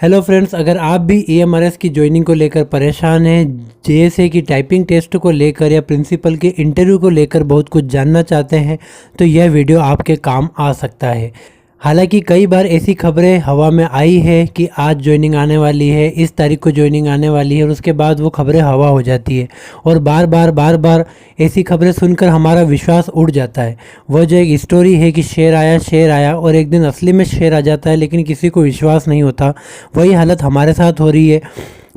Hello friends, अगर आप भी ईएमआरएस की ज्वाइनिंग को लेकर परेशान हैं, जेएसए की टाइपिंग टेस्ट को लेकर या प्रिंसिपल के इंटरव्यू को लेकर बहुत कुछ जानना चाहते हैं तो यह वीडियो आपके काम आ सकता है। हालांकि कई बार ऐसी खबरें हवा में आई है कि आज ज्वाइनिंग आने वाली है, इस तारीख को ज्वाइनिंग आने वाली है और उसके बाद वो खबरें हवा हो जाती है और बार बार ऐसी खबरें सुनकर हमारा विश्वास उड़ जाता है। वह जो एक स्टोरी है कि शेर आया और एक दिन असली में शेर आ जाता है लेकिन किसी को विश्वास नहीं होता, वही हालत हमारे साथ हो रही है।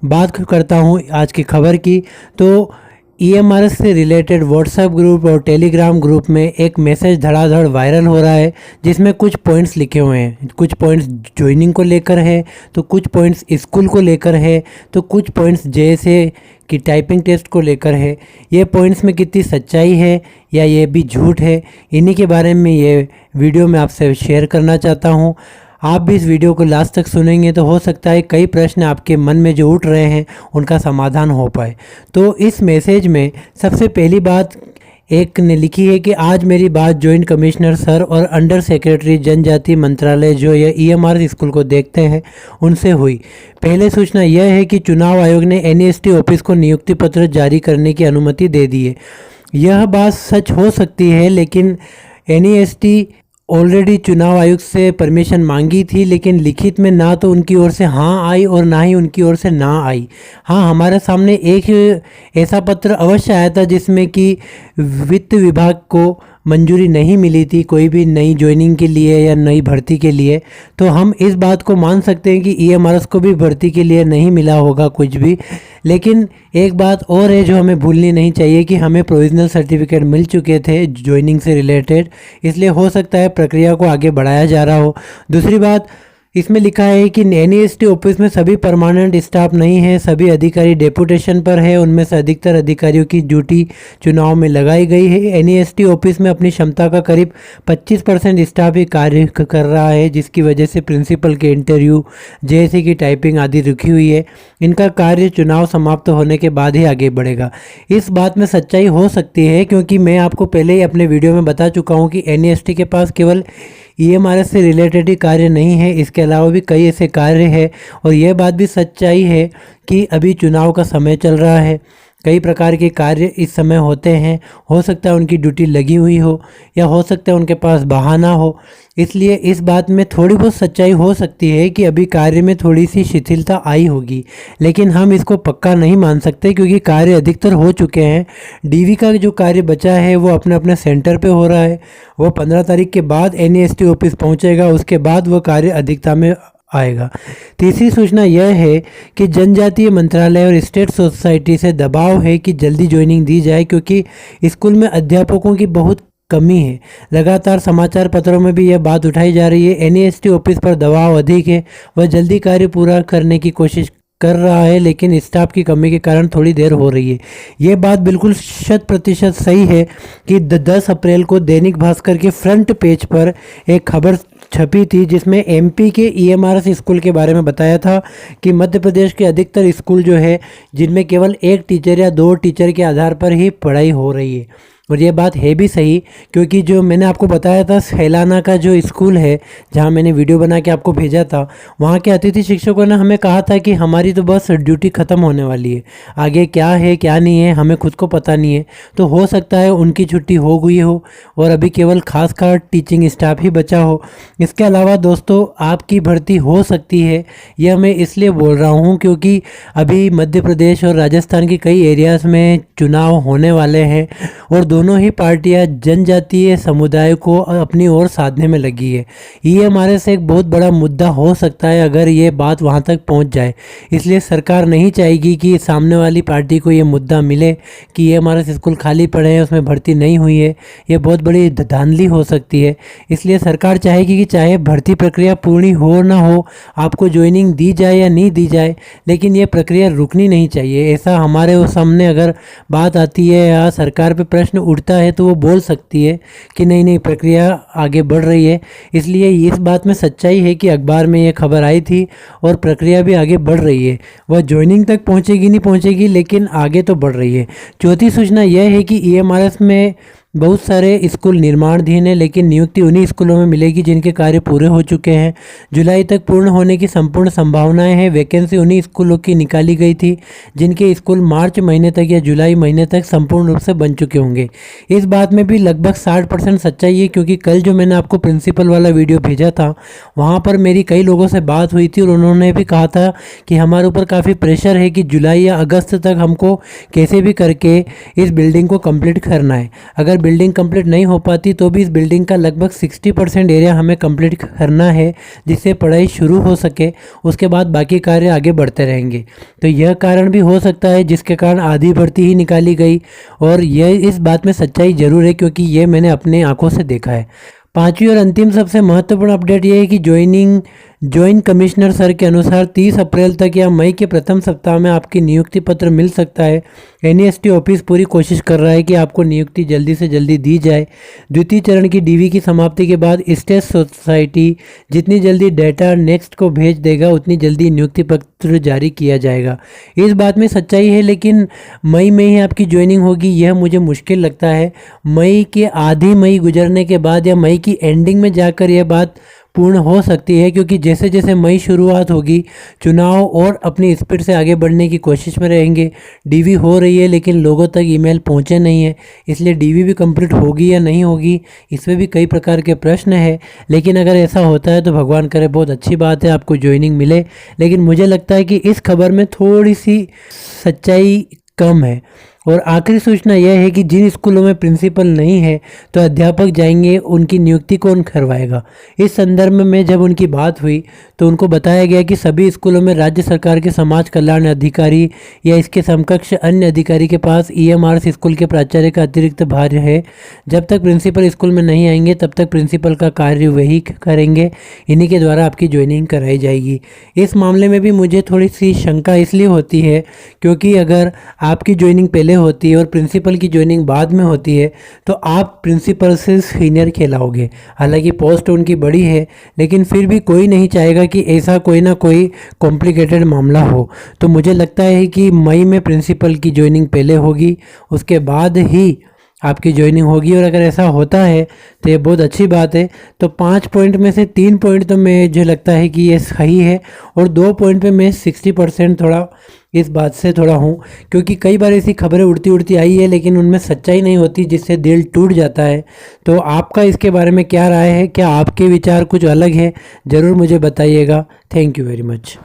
बात करता हूँ आज की खबर की, तो ईएमआरएस से रिलेटेड व्हाट्सएप ग्रुप और टेलीग्राम ग्रुप में एक मैसेज धड़ाधड़ वायरल हो रहा है जिसमें कुछ पॉइंट्स लिखे हुए हैं। कुछ पॉइंट्स ज्वाइनिंग को लेकर है, तो कुछ पॉइंट्स स्कूल को लेकर है, तो कुछ पॉइंट्स जेएसए की टाइपिंग टेस्ट को लेकर है। ये पॉइंट्स में कितनी सच्चाई है या ये भी झूठ है, इन्हीं के बारे में ये वीडियो मैं आपसे शेयर करना चाहता हूँ। आप भी इस वीडियो को लास्ट तक सुनेंगे तो हो सकता है कई प्रश्न आपके मन में जो उठ रहे हैं उनका समाधान हो पाए। तो इस मैसेज में सबसे पहली बात एक ने लिखी है कि आज मेरी बात जॉइंट कमिश्नर सर और अंडर सेक्रेटरी जनजाति मंत्रालय जो ये ईएमआरएस स्कूल को देखते हैं उनसे हुई। पहले सूचना यह है कि चुनाव आयोग ने एनईएसटी ऑफिस को नियुक्ति पत्र जारी करने की अनुमति दे दी है। यह बात सच हो सकती है, लेकिन एनईएसटी ऑलरेडी चुनाव आयोग से परमिशन मांगी थी, लेकिन लिखित में ना तो उनकी ओर से हाँ आई और ना ही उनकी ओर से ना आई। हाँ, हमारे सामने एक ऐसा पत्र अवश्य आया था जिसमें कि वित्त विभाग को मंजूरी नहीं मिली थी कोई भी नई ज्वाइनिंग के लिए या नई भर्ती के लिए। तो हम इस बात को मान सकते हैं कि ईएमआरएस को भी भर्ती के लिए नहीं मिला होगा कुछ भी। लेकिन एक बात और है जो हमें भूलनी नहीं चाहिए कि हमें प्रोविजनल सर्टिफिकेट मिल चुके थे ज्वाइनिंग से रिलेटेड, इसलिए हो सकता है प्रक्रिया को आगे बढ़ाया जा रहा हो। दूसरी बात, इसमें लिखा है कि एनईएसटी ऑफिस में सभी परमानेंट स्टाफ नहीं है, सभी अधिकारी डेपुटेशन पर है। उनमें से अधिकतर अधिकारियों की ड्यूटी चुनाव में लगाई गई है। एनईएसटी ऑफिस में अपनी क्षमता का करीब 25% स्टाफ ही कार्य कर रहा है, जिसकी वजह से प्रिंसिपल के इंटरव्यू, जेएसए की टाइपिंग आदि रुकी हुई है। इनका कार्य चुनाव समाप्त होने के बाद ही आगे बढ़ेगा। इस बात में सच्चाई हो सकती है क्योंकि मैं आपको पहले ही अपने वीडियो में बता चुका हूँ कि एनईएसटी के पास केवल ईएमआरएस से रिलेटेड ही कार्य नहीं है, इसके अलावा भी कई ऐसे कार्य हैं। और यह बात भी सच्चाई है कि अभी चुनाव का समय चल रहा है, कई प्रकार के कार्य इस समय होते हैं। हो सकता है उनकी ड्यूटी लगी हुई हो या हो सकता है उनके पास बहाना हो, इसलिए इस बात में थोड़ी बहुत सच्चाई हो सकती है कि अभी कार्य में थोड़ी सी शिथिलता आई होगी, लेकिन हम इसको पक्का नहीं मान सकते क्योंकि कार्य अधिकतर हो चुके हैं। डीवी का जो कार्य बचा है वो अपने अपने सेंटर पे हो रहा है। वो 15 तारीख के बाद एनईएसटी ऑफिस पहुंचेगा, उसके बाद वो कार्य अधिकता में आएगा। तीसरी सूचना यह है कि जनजातीय मंत्रालय और स्टेट सोसाइटी से दबाव है कि जल्दी ज्वाइनिंग दी जाए क्योंकि स्कूल में अध्यापकों की बहुत कमी है। लगातार समाचार पत्रों में भी यह बात उठाई जा रही है। एनईएसटी ऑफिस पर दबाव अधिक है, वह जल्दी कार्य पूरा करने की कोशिश कर रहा है लेकिन स्टाफ की कमी के कारण थोड़ी देर हो रही है। यह बात बिल्कुल 100% सही है कि 10 अप्रैल को दैनिक भास्कर के फ्रंट पेज पर एक खबर छपी थी जिसमें एमपी के ईएमआरएस स्कूल के बारे में बताया था कि मध्य प्रदेश के अधिकतर स्कूल जो है जिनमें केवल एक टीचर या 2 टीचर के आधार पर ही पढ़ाई हो रही है। और ये बात है भी सही क्योंकि जो मैंने आपको बताया था सैलाना का जो स्कूल है जहाँ मैंने वीडियो बना के आपको भेजा था, वहाँ के अतिथि शिक्षकों ने हमें कहा था कि हमारी तो बस ड्यूटी ख़त्म होने वाली है, आगे क्या है क्या नहीं है हमें खुद को पता नहीं है। तो हो सकता है उनकी छुट्टी हो गई हो और अभी केवल खासकर टीचिंग स्टाफ ही बचा हो। इसके अलावा दोस्तों आपकी भर्ती हो सकती है, यह मैं इसलिए बोल रहा हूँ क्योंकि अभी मध्य प्रदेश और राजस्थान के कई एरियाज़ में चुनाव होने वाले हैं और दोनों ही पार्टियां जनजातीय समुदाय को अपनी ओर साधने में लगी है। ईएमआरएस एक बहुत बड़ा मुद्दा हो सकता है अगर ये बात वहां तक पहुंच जाए, इसलिए सरकार नहीं चाहेगी कि सामने वाली पार्टी को ये मुद्दा मिले कि ईएमआरएस स्कूल खाली पड़े हैं, उसमें भर्ती नहीं हुई है। ये बहुत बड़ी धांधली हो सकती है, इसलिए सरकार चाहेगी कि चाहे भर्ती प्रक्रिया पूरी हो ना हो, आपको ज्वाइनिंग दी जाए या नहीं दी जाए, लेकिन ये प्रक्रिया रुकनी नहीं चाहिए। ऐसा हमारे सामने अगर बात आती है या सरकार पे प्रश्न उठता है तो वो बोल सकती है कि नहीं नहीं प्रक्रिया आगे बढ़ रही है। इसलिए इस बात में सच्चाई है कि अखबार में ये खबर आई थी और प्रक्रिया भी आगे बढ़ रही है। वह ज्वाइनिंग तक पहुंचेगी नहीं पहुंचेगी लेकिन आगे तो बढ़ रही है। चौथी सूचना यह है कि ईएमआरएस में बहुत सारे स्कूल निर्माणाधीन है, लेकिन नियुक्ति उन्हीं स्कूलों में मिलेगी जिनके कार्य पूरे हो चुके हैं। जुलाई तक पूर्ण होने की संपूर्ण संभावनाएं हैं। वैकेंसी उन्हीं स्कूलों की निकाली गई थी जिनके स्कूल मार्च महीने तक या जुलाई महीने तक संपूर्ण रूप से बन चुके होंगे। इस बात में भी लगभग 60% सच्चाई है, क्योंकि कल जो मैंने आपको प्रिंसिपल वाला वीडियो भेजा था वहाँ पर मेरी कई लोगों से बात हुई थी और उन्होंने भी कहा था कि हमारे ऊपर काफ़ी प्रेशर है कि जुलाई या अगस्त तक हमको कैसे भी करके इस बिल्डिंग को कंप्लीट करना है। अगर बिल्डिंग कंप्लीट नहीं हो पाती तो भी इस बिल्डिंग का लगभग 60% एरिया हमें कंप्लीट करना है, जिससे पढ़ाई शुरू हो सके। उसके बाद बाकी कार्य आगे बढ़ते रहेंगे। तो यह कारण भी हो सकता है जिसके कारण आधी भर्ती ही निकाली गई, और यह इस बात में सच्चाई जरूर है क्योंकि ये मैंने अपने आंखों से देखा है। पांचवी और अंतिम सबसे महत्वपूर्ण अपडेट ये है कि ज्वाइंट कमिश्नर सर के अनुसार 30 अप्रैल तक या मई के प्रथम सप्ताह में आपकी नियुक्ति पत्र मिल सकता है। एनईएसटी ऑफिस पूरी कोशिश कर रहा है कि आपको नियुक्ति जल्दी से जल्दी दी जाए। द्वितीय चरण की डीवी की समाप्ति के बाद स्टेट सोसाइटी जितनी जल्दी डेटा नेक्स्ट को भेज देगा उतनी जल्दी नियुक्ति पत्र जारी किया जाएगा। इस बात में सच्चाई है, लेकिन मई में ही आपकी ज्वाइनिंग होगी यह मुझे मुश्किल लगता है। मई के आधी मई गुजरने के बाद या मई की एंडिंग में जाकर यह बात पूर्ण हो सकती है, क्योंकि जैसे जैसे मई शुरुआत होगी चुनाव और अपनी स्पीड से आगे बढ़ने की कोशिश में रहेंगे। डीवी हो रही है लेकिन लोगों तक ईमेल पहुंचे नहीं है, इसलिए डीवी भी कंप्लीट होगी या नहीं होगी इसमें भी कई प्रकार के प्रश्न है। लेकिन अगर ऐसा होता है तो भगवान करे बहुत अच्छी बात है, आपको ज्वाइनिंग मिले। लेकिन मुझे लगता है कि इस खबर में थोड़ी सी सच्चाई कम है। और आखिरी सूचना यह है कि जिन स्कूलों में प्रिंसिपल नहीं है तो अध्यापक जाएंगे, उनकी नियुक्ति कौन करवाएगा। इस संदर्भ में जब उनकी बात हुई तो उनको बताया गया कि सभी स्कूलों में राज्य सरकार के समाज कल्याण अधिकारी या इसके समकक्ष अन्य अधिकारी के पास ईएमआर स्कूल के प्राचार्य का अतिरिक्त भार है। जब तक प्रिंसिपल स्कूल में नहीं आएंगे तब तक प्रिंसिपल का कार्य वही करेंगे, इन्हीं के द्वारा आपकी ज्वाइनिंग कराई जाएगी। इस मामले में भी मुझे थोड़ी सी शंका इसलिए होती है क्योंकि अगर आपकी ज्वाइनिंग पहले होती है और प्रिंसिपल की ज्वाइनिंग बाद में होती है तो आप प्रिंसिपल से सीनियर कहलाओगे। हालांकि पोस्ट उनकी बड़ी है, लेकिन फिर भी कोई नहीं चाहेगा कि ऐसा कोई ना कोई कॉम्प्लिकेटेड मामला हो। तो मुझे लगता है कि मई में प्रिंसिपल की ज्वाइनिंग पहले होगी, उसके बाद ही आपकी ज्वाइनिंग होगी। और अगर ऐसा होता है तो ये बहुत अच्छी बात है। तो 5 पॉइंट में से 3 पॉइंट तो मुझे लगता है कि ये सही है, और 2 पॉइंट पे मैं 60% थोड़ा इस बात से थोड़ा हूँ, क्योंकि कई बार ऐसी खबरें उड़ती उड़ती आई है लेकिन उनमें सच्चाई नहीं होती, जिससे दिल टूट जाता है। तो आपका इसके बारे में क्या राय है? क्या आपके विचार कुछ अलग है? ज़रूर मुझे बताइएगा। Thank you very much.